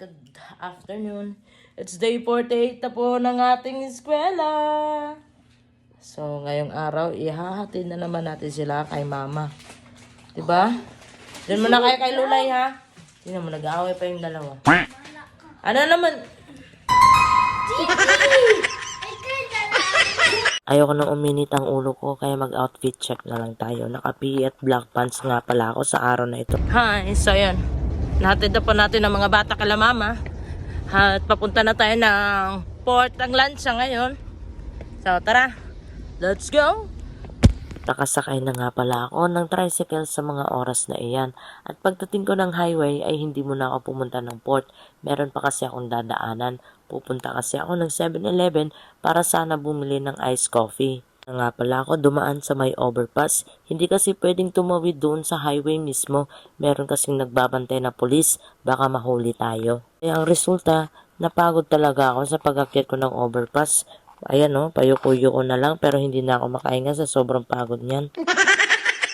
Good afternoon. It's day 48 na po ng ating eskwela. So, ngayong araw, ihahatid na naman natin sila kay mama. Diba? Diyan mo na kayo kay Lulay, ha? Tingnan mo, nag-aaway pa yung dalawa. Ano naman? Ayoko nang uminit ang ulo ko, kaya mag-outfit check na lang tayo. Naka-PE at black pants nga pala ako sa araw na ito. Hi, so yan. Nahatid na po natin ang mga bata kala mama. At papunta na tayo ng port ng lancha ngayon. So tara, let's go! Nakasakay na nga pala ako ng tricycle sa mga oras na iyan. At pagdating ko ng highway ay hindi muna ako pumunta ng port. Meron pa kasi akong dadaanan. Pupunta kasi ako ng 7-Eleven para sana bumili ng iced coffee. Nga pala ako dumaan sa may overpass. Hindi kasi pwedeng tumawid doon sa highway mismo. Meron kasing nagbabantay na pulis. Baka mahuli tayo. Kaya ang resulta, napagod talaga ako sa pag-akyat ko ng overpass. Ayan o, payuko-yuko na lang pero hindi na ako makahinga sa sobrang pagod niyan.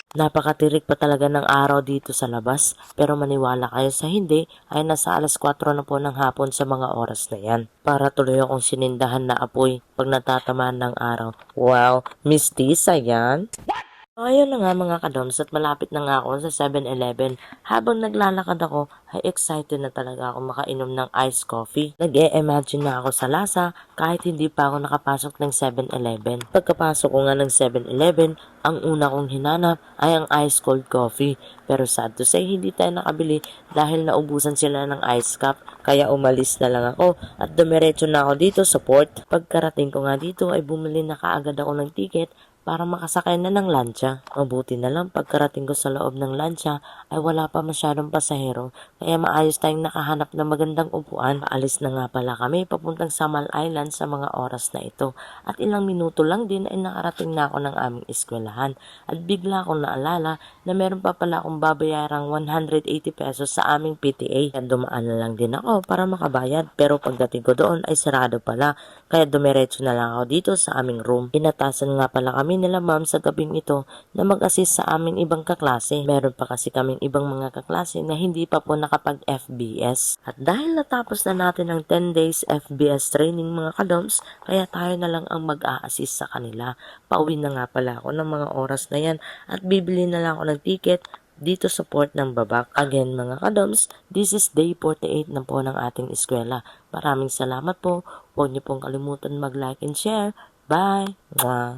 Napakatirik pa talaga ng araw dito sa labas, pero maniwala kayo sa hindi ay nasa alas 4 na po ng hapon sa mga oras na yan. Para tuloy akong sinindahan na apoy pag natatamaan ng araw. Wow, mistisa yan? So, ayun na nga mga kadoms at malapit na nga ako sa 7-Eleven. Habang naglalakad ako, ay excited na talaga ako makainom ng iced coffee. Nag-e-imagine na ako sa lasa kahit hindi pa ako nakapasok ng 7-Eleven. Pagkapasok ko nga ng 7-Eleven, ang una kong hinanap ay ang ice cold coffee. Pero sad to say, hindi tayo nakabili dahil naubusan sila ng ice cup. Kaya umalis na lang ako at dumiretso na ako dito sa port. Pagkarating ko nga dito ay bumili na kaagad ako ng ticket para makasakay na ng lancha. Mabuti na lang pagkarating ko sa loob ng lancha ay wala pa masyadong pasahero kaya maayos tayong nakahanap ng magandang upuan. Paalis na nga pala kami papuntang Samal Island sa mga oras na ito at ilang minuto lang din ay nakarating na ako ng aming eskwelahan at bigla akong naalala na meron pa pala akong babayarang 180 pesos sa aming PTA at dumaan na lang din ako para makabayad pero pagdating ko doon ay sarado pala kaya dumiretso na lang ako dito sa aming room. Inatasan nga pala kami nila ma'am sa gabing ito na mag-assist sa aming ibang kaklase. Meron pa kasi kaming ibang mga kaklase na hindi pa po nakapag-FBS. At dahil natapos na natin ang 10 days FBS training mga kadoms, kaya tayo na lang ang mag-a-assist sa kanila. Pauwi na nga pala ako ng mga oras na yan at bibili na lang ako ng ticket dito sa port ng Babak. Again mga kadoms, this is day 48 na po ng ating eskwela. Maraming salamat po. Huwag niyo pong kalimutan mag-like and share. Bye! Mwah!